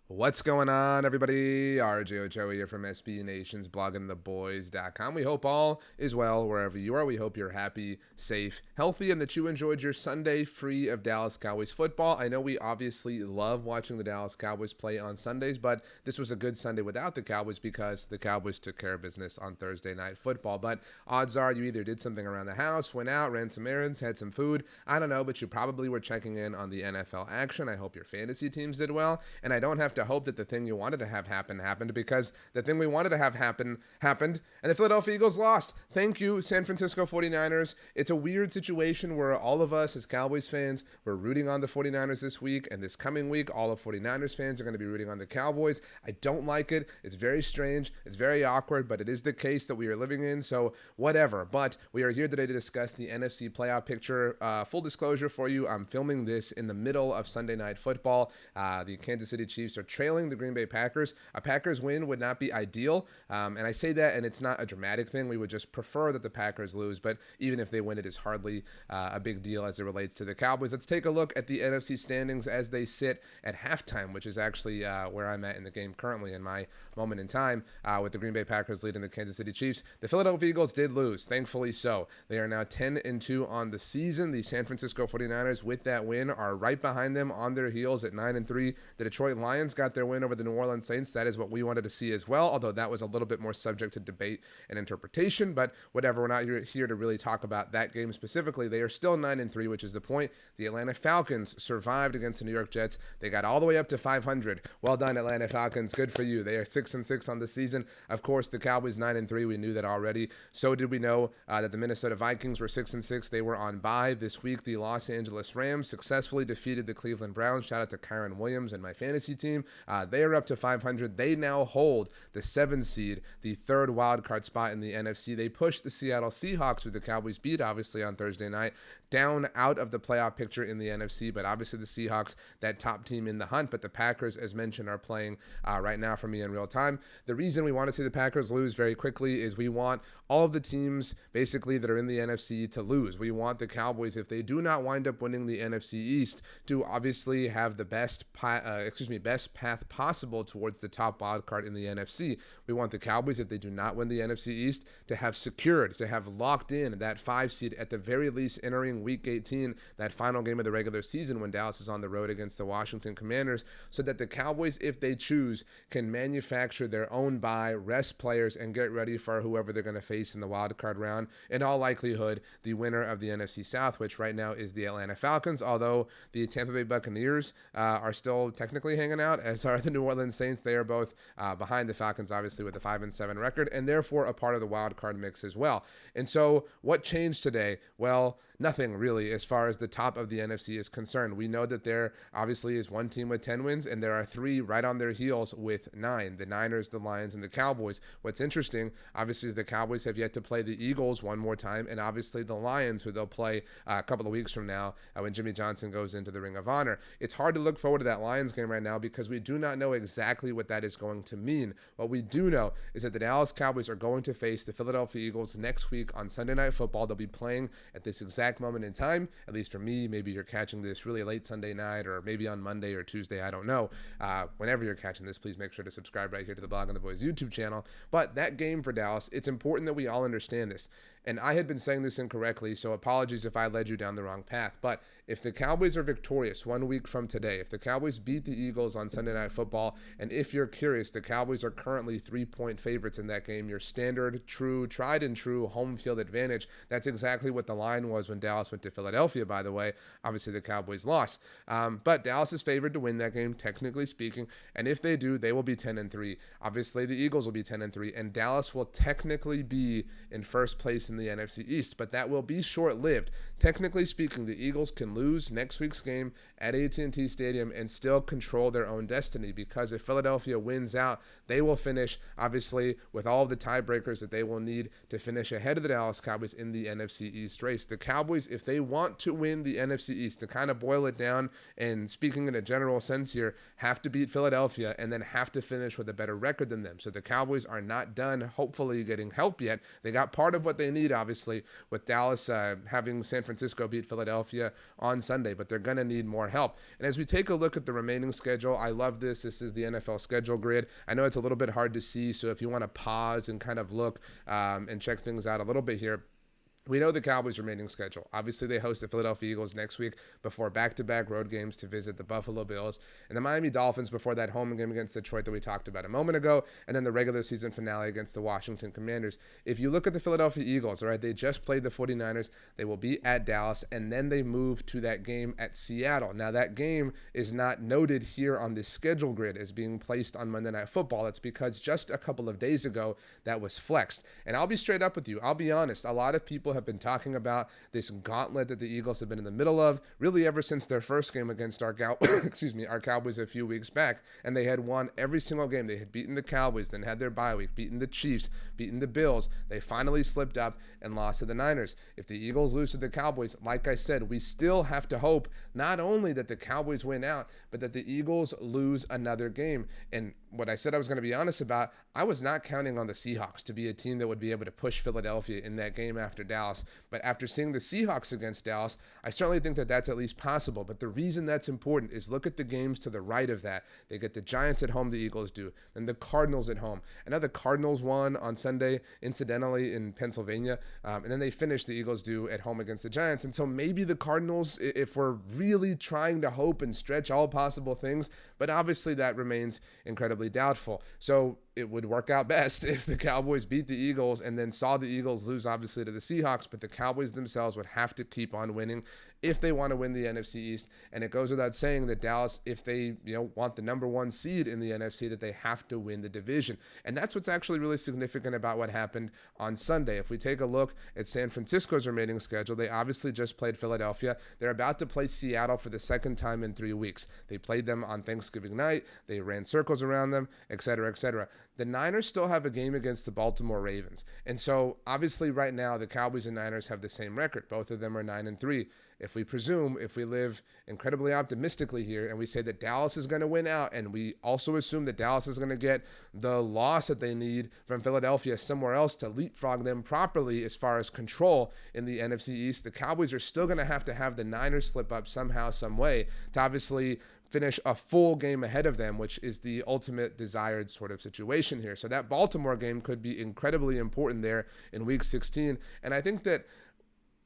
What's going on, everybody? RJ Ochoa here from SB Nation's bloggingtheboys.com. We hope all is well wherever you are. We hope you're happy, safe, healthy, and that you enjoyed your Sunday free of Dallas Cowboys football. I know we obviously love watching the Dallas Cowboys play on Sundays, but this was a good Sunday without the Cowboys because the Cowboys took care of business on Thursday Night Football. But odds are you either did something around the house, went out, ran some errands, had some food. I don't know, but you probably were checking in on the NFL action. I hope your fantasy teams did well, and I don't have to hope that the thing you wanted to have happen happened, because the thing we wanted to have happen happened, and the Philadelphia Eagles lost. Thank you, San Francisco 49ers. It's a weird situation where all of us as Cowboys fans, we're rooting on the 49ers this week, and this coming week, all of 49ers fans are going to be rooting on the Cowboys. I don't like it. It's very strange. It's very awkward, but it is the case that we are living in, so whatever. But we are here today to discuss the NFC Playoff Picture. Full disclosure for you, I'm filming this in the middle of Sunday Night Football. The Kansas City Chiefs are trailing the Green Bay Packers. A Packers win would not be ideal, and I say that, and it's not a dramatic thing. We would just prefer that the Packers lose, but even if they win, it is hardly a big deal as it relates to the Cowboys. Let's take a look at the NFC standings as they sit at halftime, which is actually where I'm at in the game currently in my moment in time, with the Green Bay Packers leading the Kansas City Chiefs. The Philadelphia Eagles did lose, thankfully so. They are now 10-2 on the season. The San Francisco 49ers, with that win, are right behind them on their heels at 9-3. The Detroit Lions got their win over the New Orleans Saints. That is what we wanted to see as well, although that was a little bit more subject to debate and interpretation, but whatever. We're not here to really talk about that game specifically. They are still 9-3, which is the point. The Atlanta Falcons survived against the New York Jets. They got all the way up to 500. Well done, Atlanta Falcons. Good for you. They are 6-6 on the season. Of course, the Cowboys 9-3. We knew that already. So did we know that the Minnesota Vikings were 6-6. They were on bye this week. The Los Angeles Rams successfully defeated the Cleveland Browns. Shout out to Kyron Williams and my fantasy team. They are up to 500. They now hold the 7th seed, the third wild card spot in the NFC. They pushed the Seattle Seahawks, who the Cowboys beat obviously on Thursday night, down out of the playoff picture in the NFC, but obviously the Seahawks, that top team in the hunt. But the Packers, as mentioned, are playing right now for me in real time. The reason we want to see the Packers lose very quickly is we want all of the teams basically that are in the NFC to lose. We want the Cowboys, if they do not wind up winning the NFC East, to obviously have the best path possible towards the top wild card in the NFC. We want the Cowboys, if they do not win the NFC East, to have secured, to have locked in that 5 seed at the very least entering Week 18, that final game of the regular season when Dallas is on the road against the Washington Commanders, so that the Cowboys, if they choose, can manufacture their own bye, rest players, and get ready for whoever they're going to face in the wild card round. In all likelihood, the winner of the NFC South, which right now is the Atlanta Falcons, although the Tampa Bay Buccaneers are still technically hanging out, as are the New Orleans Saints. They are both behind the Falcons, obviously, with a 5-7 record, and therefore a part of the wild card mix as well. And so what changed today? Well, nothing really as far as the top of the NFC is concerned. We know that there obviously is one team with 10 wins, and there are 3 right on their heels with 9, the Niners, the Lions, and the Cowboys. What's interesting, obviously, is the Cowboys have yet to play the Eagles one more time, and obviously the Lions, who they'll play a couple of weeks from now when Jimmy Johnson goes into the Ring of Honor. It's hard to look forward to that Lions game right now because we do not know exactly what that is going to mean. What we do know is that the Dallas Cowboys are going to face the Philadelphia Eagles next week on Sunday Night Football. They'll be playing at this exact moment in time, at least for me. Maybe you're catching this really late Sunday night, or maybe on Monday or Tuesday, I don't know. Whenever you're catching this, please make sure to subscribe right here to the Blog on the Boys YouTube channel. But that game for Dallas, it's important that we all understand this. And I had been saying this incorrectly, so apologies if I led you down the wrong path. But if the Cowboys are victorious 1 week from today, if the Cowboys beat the Eagles on Sunday Night Football, and if you're curious, the Cowboys are currently 3-point favorites in that game, your standard, true, tried and true home field advantage. That's exactly what the line was when Dallas went to Philadelphia, by the way. Obviously, the Cowboys lost. But Dallas is favored to win that game, technically speaking. And if they do, they will be 10-3. Obviously, the Eagles will be 10-3, and Dallas will technically be in first place in the NFC East, but that will be short-lived. Technically speaking, the Eagles can lose next week's game at AT&T Stadium and still control their own destiny, because if Philadelphia wins out, they will finish, obviously, with all of the tiebreakers that they will need to finish ahead of the Dallas Cowboys in the NFC East race. The Cowboys, if they want to win the NFC East, to kind of boil it down and speaking in a general sense here, have to beat Philadelphia and then have to finish with a better record than them. So the Cowboys are not done, hopefully, getting help yet. They got part of what they need need, obviously, with Dallas having San Francisco beat Philadelphia on Sunday, but they're going to need more help. And as we take a look at the remaining schedule, I love this. This is the NFL schedule grid. I know it's a little bit hard to see, so if you want to pause and kind of look and check things out a little bit here, we know the Cowboys' remaining schedule. Obviously, they host the Philadelphia Eagles next week before back-to-back road games to visit the Buffalo Bills and the Miami Dolphins before that home game against Detroit that we talked about a moment ago, and then the regular season finale against the Washington Commanders. If you look at the Philadelphia Eagles, all right, they just played the 49ers. They will be at Dallas, and then they move to that game at Seattle. Now, that game is not noted here on this schedule grid as being placed on Monday Night Football. It's because just a couple of days ago, that was flexed. And I'll be straight up with you. I'll be honest. A lot of people have been talking about this gauntlet that the Eagles have been in the middle of, really ever since their first game against our Cowboys a few weeks back, and they had won every single game. They had beaten the Cowboys, then had their bye week, beaten the Chiefs, beaten the Bills. They finally slipped up and lost to the Niners. If the Eagles lose to the Cowboys, like I said, we still have to hope not only that the Cowboys win out, but that the Eagles lose another game. And what I said I was going to be honest about, I was not counting on the Seahawks to be a team that would be able to push Philadelphia in that game after Dallas. But after seeing the Seahawks against Dallas, I certainly think that that's at least possible. But the reason that's important is look at the games to the right of that. They get the Giants at home, the Eagles do, then the Cardinals at home. I know the Cardinals won on Sunday, incidentally, in Pennsylvania, and then they finished, the Eagles do, at home against the Giants. And so maybe the Cardinals, if we're really trying to hope and stretch all possible things, but obviously that remains incredibly doubtful. So it would work out best if the Cowboys beat the Eagles and then saw the Eagles lose, obviously, to the Seahawks, but the Cowboys themselves would have to keep on winning if they want to win the NFC East. And it goes without saying that Dallas, if they want the number one seed in the NFC, that they have to win the division. And that's what's actually really significant about what happened on Sunday. If we take a look at San Francisco's remaining schedule, they obviously just played Philadelphia. They're about to play Seattle for the second time in 3 weeks. They played them on Thanksgiving night. They ran circles around them, et cetera, et cetera. The Niners still have a game against the Baltimore Ravens. And so obviously right now the Cowboys and Niners have the same record. Both of them are 9-3. If we live incredibly optimistically here and we say that Dallas is going to win out, and we also assume that Dallas is going to get the loss that they need from Philadelphia somewhere else to leapfrog them properly as far as control in the NFC East, the Cowboys are still going to have the Niners slip up somehow, some way to obviously finish a full game ahead of them, which is the ultimate desired sort of situation here. So that Baltimore game could be incredibly important there in week 16. And I think that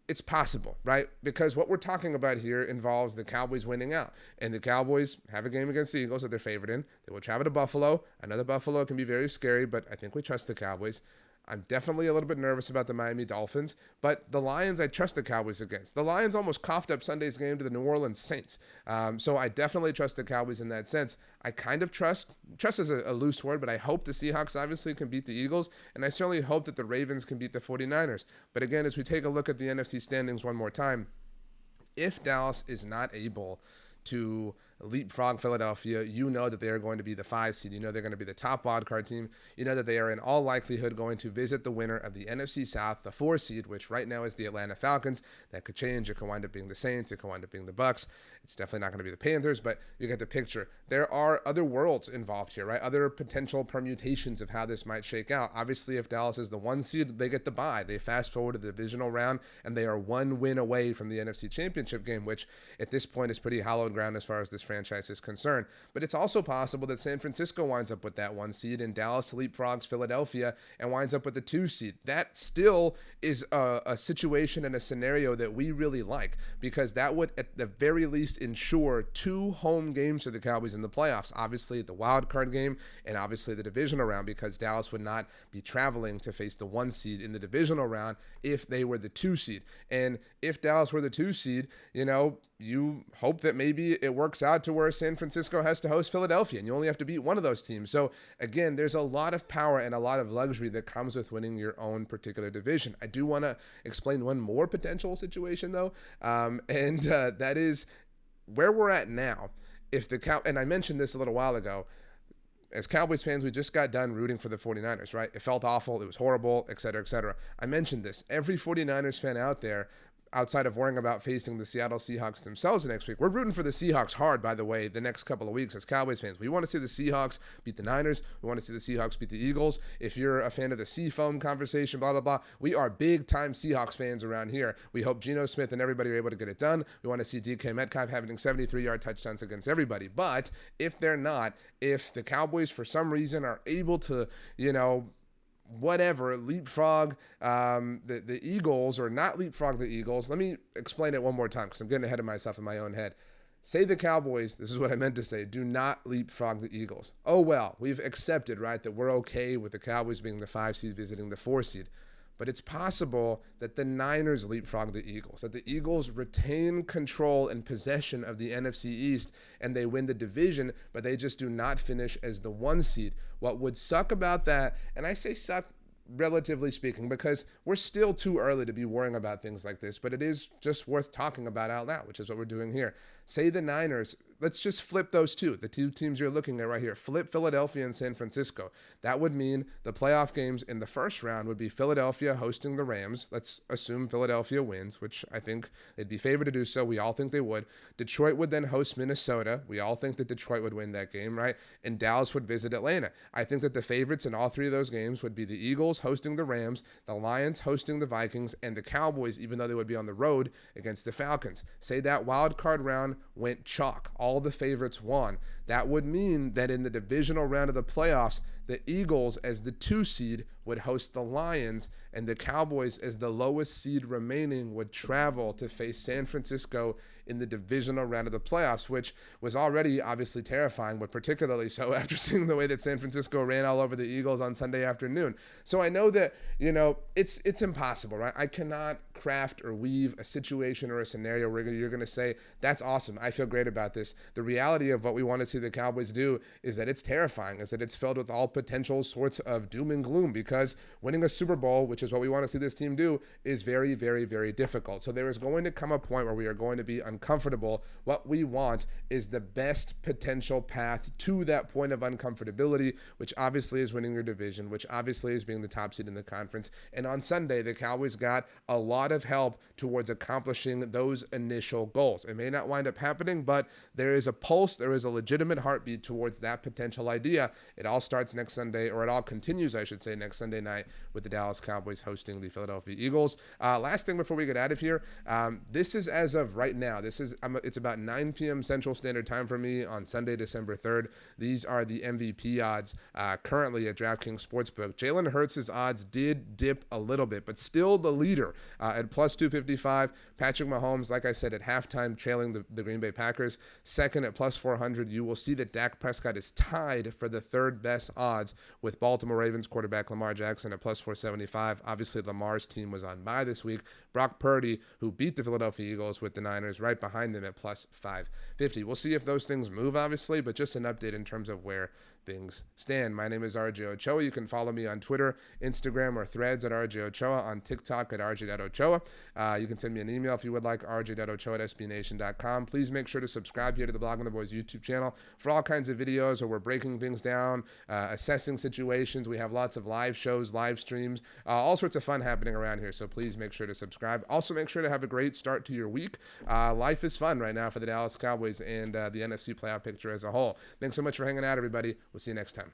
it's possible, right? Because what we're talking about here involves the Cowboys winning out. And the Cowboys have a game against the Eagles that they're favored in. They will travel to Buffalo. I know that Buffalo can be very scary, but I think we trust the Cowboys. I'm definitely a little bit nervous about the Miami Dolphins, but the Lions, I trust the Cowboys against. The Lions almost coughed up Sunday's game to the New Orleans Saints. So I definitely trust the Cowboys in that sense. I kind of trust is a loose word, but I hope the Seahawks obviously can beat the Eagles, and I certainly hope that the Ravens can beat the 49ers. But again, as we take a look at the NFC standings one more time, if Dallas is not able to leapfrog Philadelphia, you know that they are going to be the 5 seed. You know they're going to be the top wildcard team. You know that they are in all likelihood going to visit the winner of the NFC South, the 4 seed, which right now is the Atlanta Falcons. That could change. It could wind up being the Saints. It could wind up being the Bucks. It's definitely not going to be the Panthers, but you get the picture. There are other worlds involved here, right? Other potential permutations of how this might shake out. Obviously, if Dallas is the 1 seed, they get the bye. They fast forward to the divisional round, and they are 1 win away from the NFC Championship game, which at this point is pretty hallowed ground as far as this franchise is concerned. But it's also possible that San Francisco winds up with that 1 seed and Dallas leapfrogs Philadelphia and winds up with the 2 seed. That still is a situation and a scenario that we really like, because that would at the very least ensure 2 home games for the Cowboys in the playoffs. Obviously the wild card game and obviously the divisional round, because Dallas would not be traveling to face the 1 seed in the divisional round if they were the 2 seed. And if Dallas were the 2 seed, you hope that maybe it works out to where San Francisco has to host Philadelphia and you only have to beat one of those teams. So again, there's a lot of power and a lot of luxury that comes with winning your own particular division. I do want to explain one more potential situation though. And that is where we're at now. And I mentioned this a little while ago, as Cowboys fans, we just got done rooting for the 49ers, right? It felt awful. It was horrible, et cetera, et cetera. I mentioned this. Every 49ers fan out there, outside of worrying about facing the Seattle Seahawks themselves next week. We're rooting for the Seahawks hard, by the way, the next couple of weeks as Cowboys fans. We want to see the Seahawks beat the Niners. We want to see the Seahawks beat the Eagles. If you're a fan of the Seafoam conversation, blah, blah, blah, we are big-time Seahawks fans around here. We hope Geno Smith and everybody are able to get it done. We want to see DK Metcalf having 73-yard touchdowns against everybody. But if they're not, if the Cowboys for some reason are able to, leapfrog the Eagles or not leapfrog the Eagles. Let me explain it one more time because I'm getting ahead of myself in my own head. Say the Cowboys, this is what I meant to say, do not leapfrog the Eagles. Oh, well, we've accepted, right, that we're okay with the Cowboys being the 5 seed visiting the 4 seed. But it's possible that the Niners leapfrog the Eagles, that the Eagles retain control and possession of the NFC East and they win the division, but they just do not finish as the 1 seed. What would suck about that, and I say suck relatively speaking, because we're still too early to be worrying about things like this, but it is just worth talking about out loud, which is what we're doing here. Say the Niners, let's just flip those two, the two teams you're looking at right here. Flip Philadelphia and San Francisco. That would mean the playoff games in the first round would be Philadelphia hosting the Rams. Let's assume Philadelphia wins, which I think they'd be favored to do so. We all think they would. Detroit would then host Minnesota. We all think that Detroit would win that game, right? And Dallas would visit Atlanta. I think that the favorites in all 3 of those games would be the Eagles hosting the Rams, the Lions hosting the Vikings, and the Cowboys, even though they would be on the road against the Falcons. Say that wild card round went chalk. All the favorites won. That would mean that in the divisional round of the playoffs, the Eagles as the 2 seed would host the Lions, and the Cowboys as the lowest seed remaining would travel to face San Francisco in the divisional round of the playoffs, which was already obviously terrifying, but particularly so after seeing the way that San Francisco ran all over the Eagles on Sunday afternoon. So I know that, it's impossible, right? I cannot craft or weave a situation or a scenario where you're going to say, that's awesome, I feel great about this. The reality of what we want to see the Cowboys do is that it's terrifying, is that it's filled with all potential sorts of doom and gloom, because winning a Super Bowl, which is what we want to see this team do, is very, very, very difficult. So there is going to come a point where we are going to be uncomfortable. What we want is the best potential path to that point of uncomfortability, which obviously is winning your division, which obviously is being the top seed in the conference. And on Sunday, the Cowboys got a lot of help towards accomplishing those initial goals. It may not wind up happening, but there is a pulse, there is a legitimate heartbeat towards that potential idea. It all starts next Sunday, or it all continues, I should say, next Sunday night with the Dallas Cowboys hosting the Philadelphia Eagles. Last thing before we get out of here, this is as of right now. It's about 9 p.m. Central Standard Time for me on Sunday, December 3rd. These are the MVP odds currently at DraftKings Sportsbook. Jalen Hurts' odds did dip a little bit, but still the leader at plus 255. Patrick Mahomes, like I said, at halftime trailing the Green Bay Packers. Second at plus 400. You will see that Dak Prescott is tied for the 3rd best odds with Baltimore Ravens quarterback Lamar Jackson at plus 475. Obviously, Lamar's team was on bye this week. Brock Purdy, who beat the Philadelphia Eagles with the Niners, right behind them at plus 550. We'll see if those things move, obviously, but just an update in terms of where things stand. My name is RJ Ochoa. You can follow me on Twitter, Instagram, or Threads at RJ Ochoa, on TikTok at rj.ochoa. You can send me an email if you would like, rj.ochoa@sbnation.com. Please make sure to subscribe here to the Blog on the Boys YouTube channel for all kinds of videos where we're breaking things down, assessing situations. We have lots of live shows, live streams, all sorts of fun happening around here, so please make sure to subscribe. Also, make sure to have a great start to your week. Life is fun right now for the Dallas Cowboys and the NFC Playoff Picture as a whole. Thanks so much for hanging out, everybody. We'll see you next time.